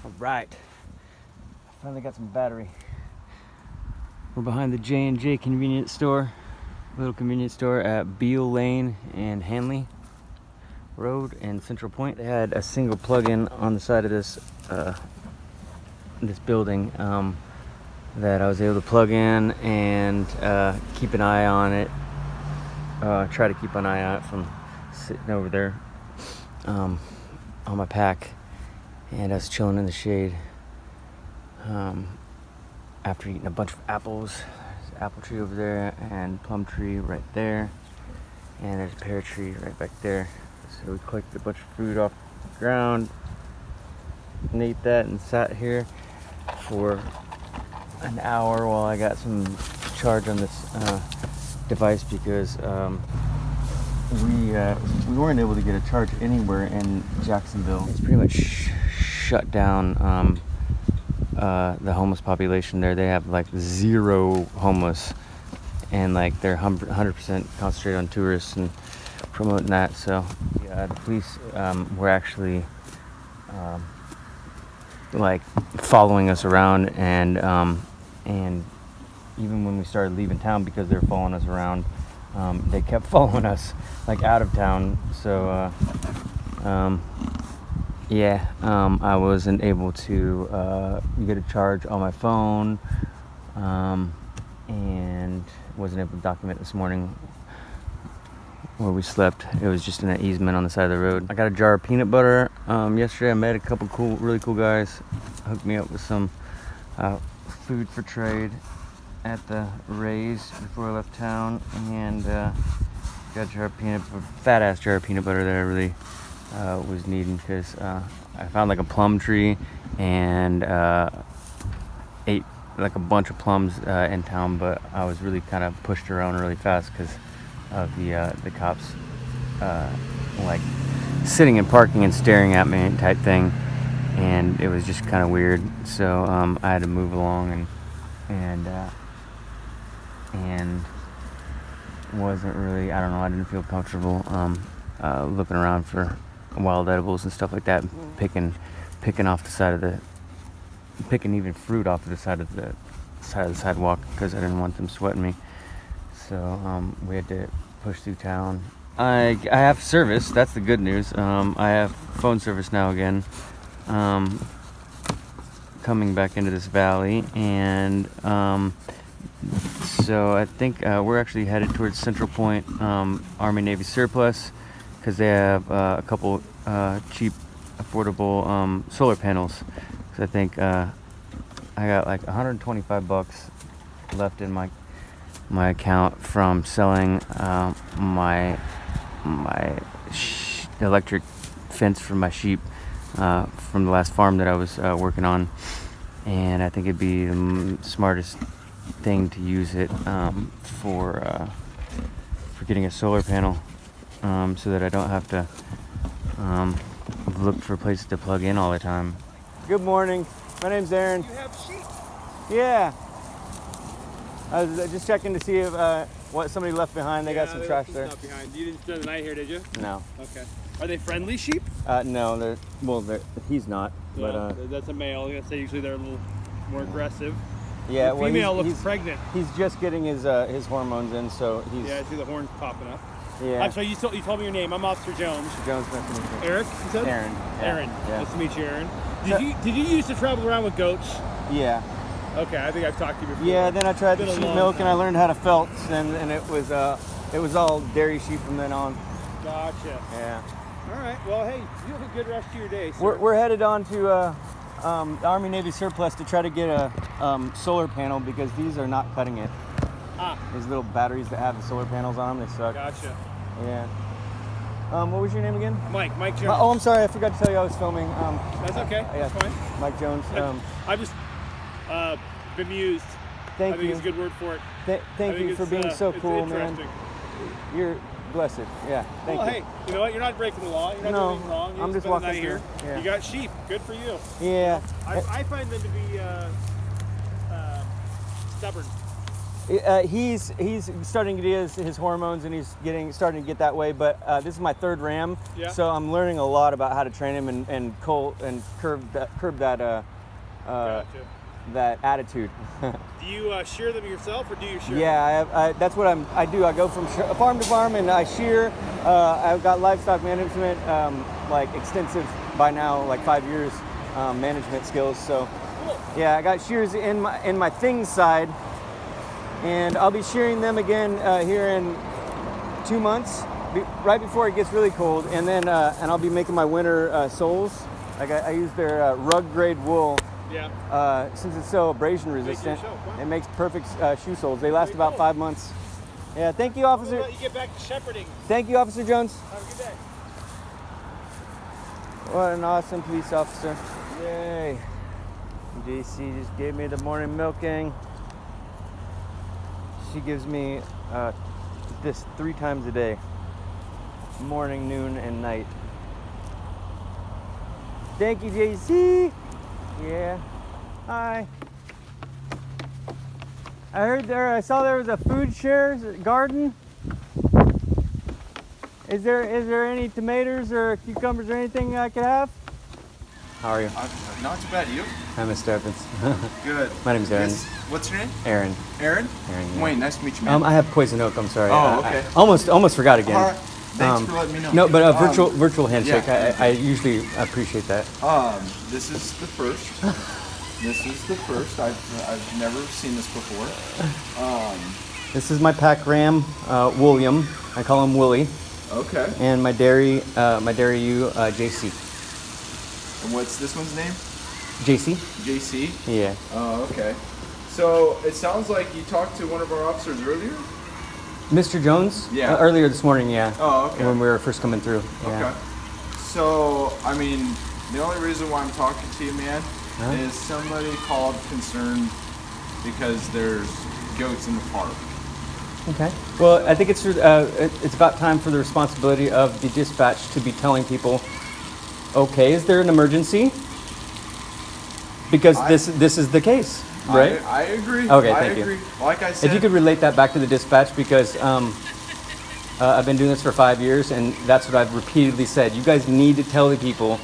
All right, finally got some battery. We're behind the J&J convenience store, little convenience store at Beale Lane and Hanley Road in Central Point. They had a single plug-in on the side of this this building that I was able to plug in and keep an eye on it. Try to keep an eye on it from sitting over there on my pack, and I was chilling in the shade after eating a bunch of apples. There's an apple tree over there and plum tree right there, and there's a pear tree right back there. So we collected a bunch of fruit off the ground and ate that and sat here for an hour while I got some charge on this device, because we weren't able to get a charge anywhere in Jacksonville. It's pretty much shut down the homeless population there. They have like zero homeless, and like they're 100% concentrated on tourists and promoting that. So yeah, the police were actually like following us around, and even when we started leaving town, because they were following us around, they kept following us like out of town. So I wasn't able to get a charge on my phone, and wasn't able to document this morning where we slept. It was just in an easement on the side of the road. I got a jar of peanut butter. Yesterday I met a couple really cool guys, hooked me up with some food for trade at the Rays before I left town, and got a jar of fat ass jar of peanut butter that I really was needing, because I found like a plum tree and ate like a bunch of plums in town, but I was really kind of pushed around really fast because of the cops like sitting and parking and staring at me type thing, and it was just kind of weird. So I had to move along and wasn't really, I don't know, I didn't feel comfortable looking around for wild edibles and stuff like that, picking off the side of the, picking even fruit off of the side of the sidewalk, because I didn't want them sweating me. So we had to push through town. I have service, that's the good news. I have phone service now again, coming back into this valley, and so I think we're actually headed towards Central Point Army Navy surplus, because they have a couple cheap, affordable solar panels. So I think I got like $125 left in my account from selling my electric fence for my sheep from the last farm that I was working on, and I think it'd be the smartest thing to use it for getting a solar panel, so that I don't have to look for places to plug in all the time. Good morning. My name's Aaron. You have sheep? Yeah. I was just checking to see if what somebody left behind. They got some trash there. Behind. You didn't spend the night here, did you? No. Okay. Are they friendly sheep? No. He's not. Well, but that's a male. I gotta say, usually they're a little more aggressive. yeah. The female looks pregnant. He's just getting his hormones in, so he's. Yeah, I see the horns popping up. Yeah. I'm sorry, you told me your name. I'm Officer Jones. Jones, nice to meet you. Eric, you said? Aaron. Yeah. Aaron. Yeah. Nice to meet you, Aaron. So- Did you used to travel around with goats? Yeah. Okay, I think I've talked to you before. Yeah. Then I tried Been the a sheep long milk, and I time. learned how to felt, and it was all dairy sheep from then on. Gotcha. Yeah. All right. Well, hey, you have a good rest of your day, sir. We're headed on to the Army Navy surplus to try to get a solar panel, because these are not cutting it. These little batteries that have the solar panels on them, they suck. Gotcha. Yeah. What was your name again? Mike Jones. Oh, I'm sorry, I forgot to tell you I was filming. That's okay. Yeah, That's fine. Mike Jones. I'm just bemused. Thank I think you. it's a good word for it. Thank you for being so it's cool, man. interesting. You're blessed. Yeah. Thank Well, you. hey, you know what? You're not breaking the law. You're not doing anything wrong. I'm just spend the walking night here. through. Yeah. You got sheep. Good for you. Yeah. I find them to be stubborn. He's starting to get his hormones, and he's starting to get that way. But this is my third ram, Yeah. so I'm learning a lot about how to train him and curb that Gotcha. that attitude. Do you shear them yourself, or do you shear? Yeah, that's what I do. I go from farm to farm and I shear. I've got livestock management, like extensive by now, like 5 years management skills. So Cool. yeah, I got shears in my things side, and I'll be shearing them again here in 2 months, right before it gets really cold, and then and I'll be making my winter soles. Like I use their rug grade wool. Yeah. Since it's so abrasion resistant, Wow. it makes perfect shoe soles. They last Very about cool. 5 months. Yeah, thank you, We'll Officer. let you get back to shepherding. Thank you, Officer Jones. Have a good day. What an awesome police officer. Yay. JC just gave me the morning milking. She gives me this 3 times a day. Morning, noon, and night. Thank you, JC. Yeah. Hi. I saw there was a food share garden. Is there any tomatoes or cucumbers or anything I could have? How are you? Not too bad. You? Hi, Mr. Evans. Good. My name's Aaron. What's your name? Aaron. Aaron? Aaron, yeah. Wayne, nice to meet you, man. I have poison oak. I'm sorry. Oh, okay. I almost forgot again. All right. Thanks for letting me know. No, but a virtual handshake. yeah. I usually appreciate that. This is the first. This is the first. I've never seen this before. This is my pack ram, William. I call him Willie. Okay. And my dairy ewe, JC. And what's this one's name? JC? JC? Yeah. Oh, okay. So it sounds like you talked to one of our officers earlier? Mr. Jones? Yeah. Earlier this morning, yeah. Oh, okay. When we were first coming through. Yeah. Okay. So, I mean, the only reason why I'm talking to you, man, Huh? is somebody called concerned because there's goats in the park. Okay. Well, I think it's about time for the responsibility of the dispatch to be telling people, okay, is there an emergency? Because this is the case, right? I agree. Okay, I thank you. agree. Like I said, If you could relate that back to the dispatch, because I've been doing this for 5 years, and that's what I've repeatedly said. You guys need to tell the people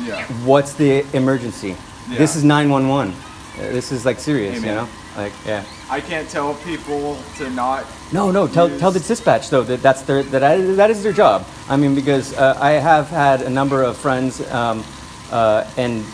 yeah. what's the emergency. Yeah. This is 911. This is like serious, Hey, you man. know? Like, yeah. I can't tell people to not. No. Tell the dispatch though that is their job. I mean, because I have had a number of friends and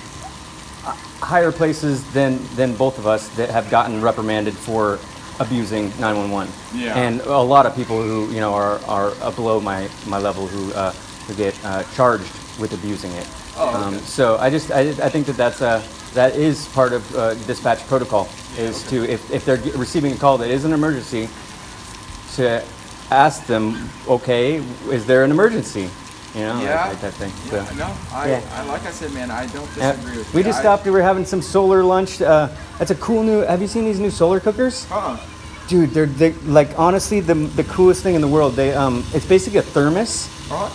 higher places than both of us that have gotten reprimanded for abusing 911. Yeah. And a lot of people who are below my level who get charged with abusing it. Oh, okay. So I think that is part of dispatch protocol is to if they're receiving a call that is an emergency, to ask them, okay, is there an emergency? You know, Yeah. like that thing. Yeah, So, no, I like I said, man, I don't disagree with you. we just stopped. We were having some solar lunch. That's a cool new. Have you seen these new solar cookers? Dude, they're like honestly the coolest thing in the world. It's basically a thermos,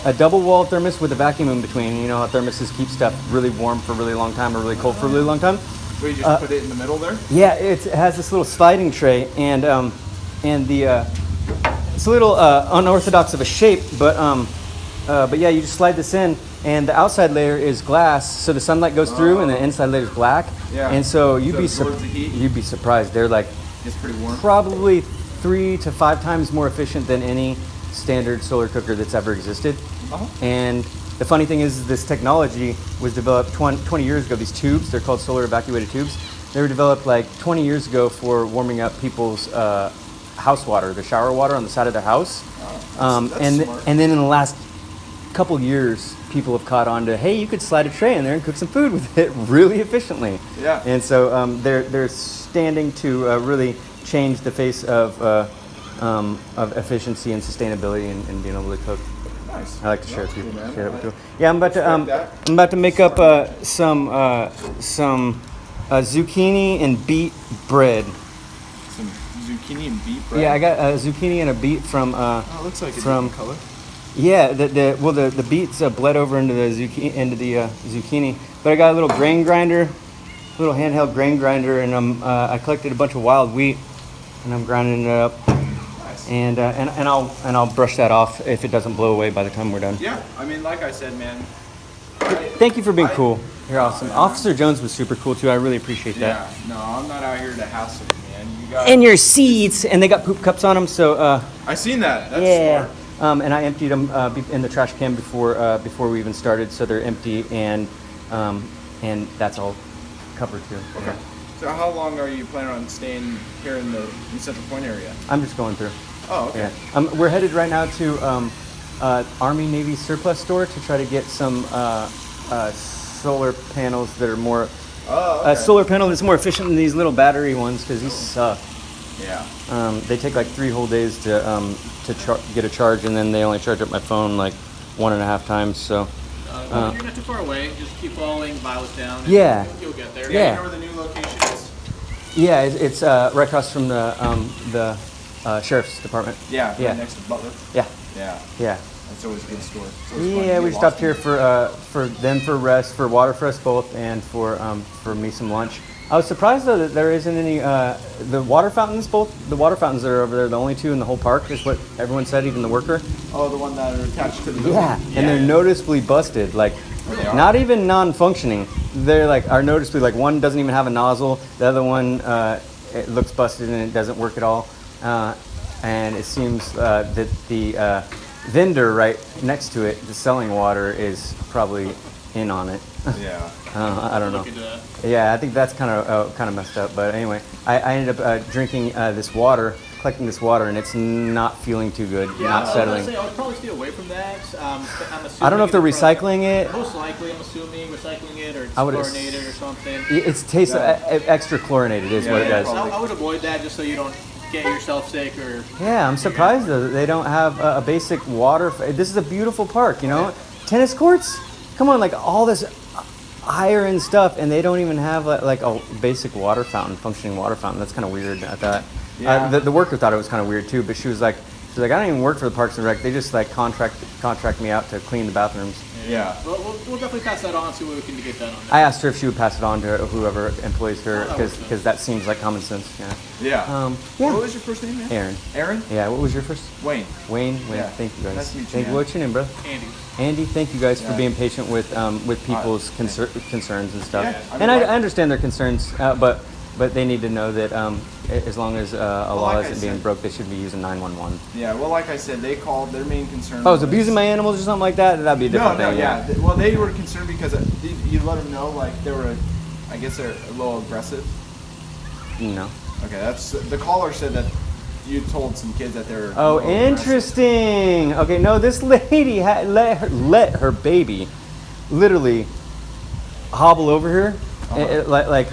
a double wall thermos with a vacuum in between. You know how thermoses keep stuff really warm for a really long time or really cold for a really long time. So you just put it in the middle there? Yeah, it has this little sliding tray, and it's a little unorthodox of a shape, but yeah, you just slide this in, and the outside layer is glass, so the sunlight goes through, and the inside layer is black. Yeah. And so So it absorbs the heat? you'd be surprised. They're like It's pretty warm. probably 3 to 5 times more efficient than any standard solar cooker that's ever existed. Uh-huh. And the funny thing is, this technology was developed 20 years ago. These tubes, they're called solar evacuated tubes. They were developed like 20 years ago for warming up people's house water, the shower water on the side of their house. That's smart. And then in the last couple years, people have caught on to, hey, you could slide a tray in there and cook some food with it really efficiently. Yeah. And so they're standing to really change the face of efficiency and sustainability and being able to cook. Nice. I like to share it Cool, with people. man. Share it I with people. Yeah, I'm about to make up some zucchini and beet bread. Some zucchini and beet bread. Yeah, I got zucchini and a beet from. Oh, it looks like a from- different color. Yeah, the beets bled over into the zucchini. But I got a little grain grinder, little handheld grain grinder, and I collected a bunch of wild wheat and I'm grinding it up. Nice. And I'll brush that off if it doesn't blow away by the time we're done. Yeah, I mean, like I said, man. Thank you for being cool. You're awesome. Officer Jones was super cool too. I really appreciate that. Yeah, no, I'm not out here to hassle you, man. You got. And your seats, and they got poop cups on them, so I seen that. That's yeah. smart. And I emptied them in the trash can before we even started, so they're empty, and that's all covered too. Okay. Yeah. So how long are you planning on staying here in Central Point area? I'm just going through. Oh, okay. Yeah. We're headed right now to Army Navy surplus store to try to get some solar panels that are more solar panel that's more efficient than these little battery ones, because these suck. Yeah. They take like 3 whole days to get a charge, and then they only charge up my phone like 1.5 times. So. Well, you're not too far away. Just keep following Violet down. And Yeah. You'll get there. Yeah. You know where the new location is? Yeah, it's right across from the sheriff's department. Yeah. Yeah. Right next to Butler. Yeah. Yeah. Yeah. That's always a good store. It's always fun to Yeah, get we lost stopped in. here for rest, for water for us both, and for me some lunch. I was surprised though that there isn't any the water fountains. Both the water fountains that are over there, the only 2 in the whole park, is what everyone said, even the worker. Oh, the one that are attached to the building? Yeah, and they're noticeably busted. Like, They are? not even non-functioning. They're like are noticeably like one doesn't even have a nozzle. The other one it looks busted and it doesn't work at all. And it seems that the vendor right next to it, the selling water, is probably in on it. Yeah. I don't know. Look into that. Yeah, I think that's kind of messed up. But anyway, I ended up drinking this water, collecting this water, and it's not feeling too good. Yeah, Not settling. I was gonna say, I would probably stay away from that. I'm assuming I don't know if they're it's probably- recycling it. Most likely, I'm assuming recycling it or it's I would chlorinated or something. It tastes extra chlorinated, is Yeah, what it yeah, does. probably. I would avoid that just so you don't get yourself sick or. Yeah, I'm surprised though that they don't have a basic water. This is a beautiful park, you know. Tennis courts, come on, like all this iron stuff, and they don't even have like a basic water fountain, functioning water fountain. That's kind of weird. I thought. Yeah. The worker thought it was kind of weird too, but she was like, I don't even work for the Parks and Rec. They just like contract me out to clean the bathrooms. Yeah. We'll definitely pass that on, see what we can get done on that. I asked her if she would pass it on to whoever employs her, that works because that seems like common sense. Yeah. Yeah. Yeah. What was your first name, man? Aaron. Aaron? Yeah. What was your first? Wayne. Wayne. Yeah. Thank you guys. Nice to meet you, Thank you. man. What's your name, bro? Andy. Andy, thank you guys for Yeah. being patient with people's concerns and stuff. Yeah, I mean, and I like- understand their concerns, but they need to know that as long as a law like I isn't being said- broke, they should be using 911. Yeah, well, like I said, they called, their main concern If I was abusing my animals or something like that, that'd be a different No, thing. yeah. Well, they were concerned because you let them know, like, they were, I guess they're a little aggressive. No. Okay, that's, the caller said that you told some kids that they're Oh, a little aggressive. interesting. Okay, no, this lady let her baby literally hobble over here, like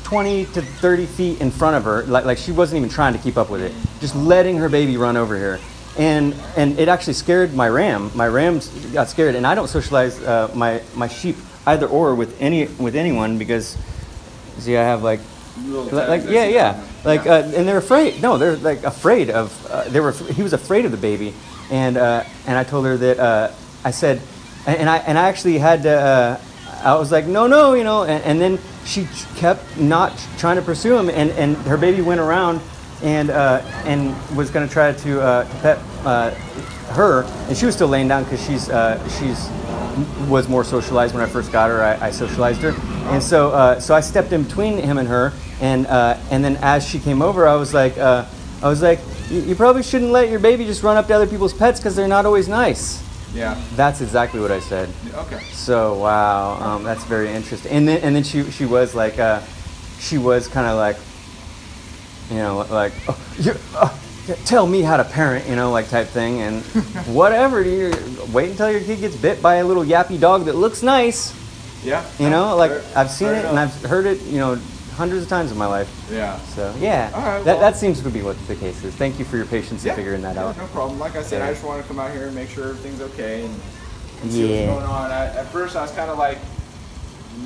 20 to 30 feet in front of her, like she wasn't even trying to keep up with it, just letting her baby run over here. And it actually scared my ram. My rams got scared, and I don't socialize my sheep either or with anyone, because see, I have like Little like tags, I yeah see yeah that. like Yeah. and they're afraid. No, they're like afraid of he was afraid of the baby, and I told her that I said, and I actually had to I was like no, you know, and then she kept not trying to pursue him, and her baby went around and was going to try to pet her, and she was still laying down because she's was more socialized. When I first got her, I socialized her, and so I stepped in between him and her, and then as she came over, I was like, you probably shouldn't let your baby just run up to other people's pets because they're not always nice. Yeah. That's exactly what I said. Okay. So wow, that's very interesting. And then she was like, she was kind of like, you know, like, tell me how to parent, you know, like type thing, and whatever. You wait until your kid gets bit by a little yappy dog that looks nice. Yeah. You know, like Fair- I've seen fair it and enough. I've heard it, you know, hundreds of times in my life. Yeah. So yeah, All right, that well- seems to be what the case is. Thank you for your patience in figuring that out. No problem. Like I said, Yeah. I just wanted to come out here and make sure everything's okay and see Yeah. what's going on. At first, I was kind of like,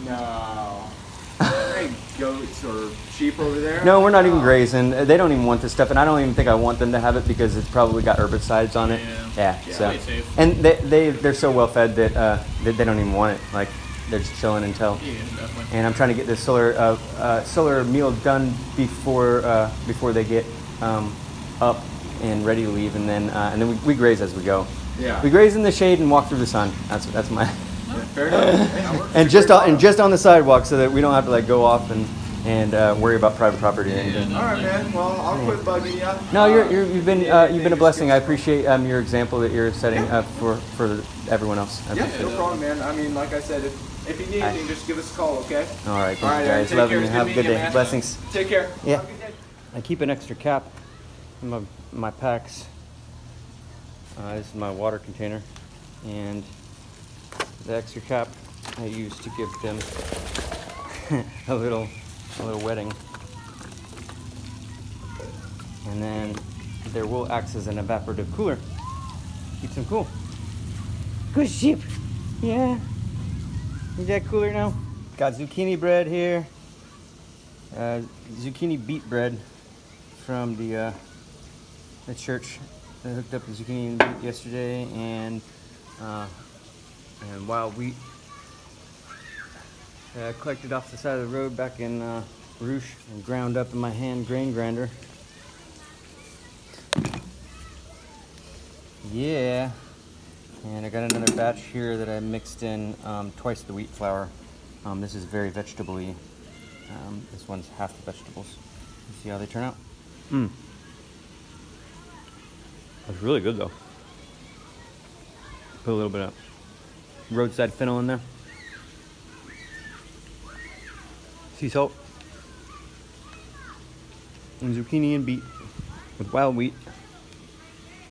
no. Hey, goats or sheep over there? No, we're not even No. grazing. They don't even want this stuff, and I don't even think I want them to have it because it's probably got herbicides on it. Yeah. Yeah. So, play safe. and they're so well fed that they don't even want it. Like they're just chilling until. Yeah, definitely. And I'm trying to get this solar meal done before they get up and ready to leave, and then we graze as we go. Yeah. We graze in the shade and walk through the sun. That's my. Yeah, fair enough. Hey, that works. And It's a great just on the sidewalk, so that we don't have to like go off and worry about private property or anything. All right, man. Well, I'll quit bugging you. No, you've been a blessing. I appreciate your example that you're setting for everyone else. I Yeah, appreciate no it. problem, man. I mean, like I said, if you need anything, just give us a call, okay? All right, thank All right, you guys. take Love care. you. It's Have a good meeting you, day. man. Blessings. Take care. Yeah. Have a good day. I keep an extra cap in my packs. This is my water container, and the extra cap I use to give them a little wetting, and then there will act as an evaporative cooler. Keeps them cool. Good sheep. Yeah. Is that cooler now? Got zucchini bread here. Zucchini beet bread from the church. I hooked up the zucchini and beet yesterday, and wild wheat. Collected off the side of the road back in Rouge and ground up in my hand grain grinder. Yeah. And I got another batch here that I mixed in twice the wheat flour. This is very vegetable-y. This one's half the vegetables. You see how they turn out? That's really good though. Put a little bit of roadside fennel in there. Sea salt. And zucchini and beet with wild wheat.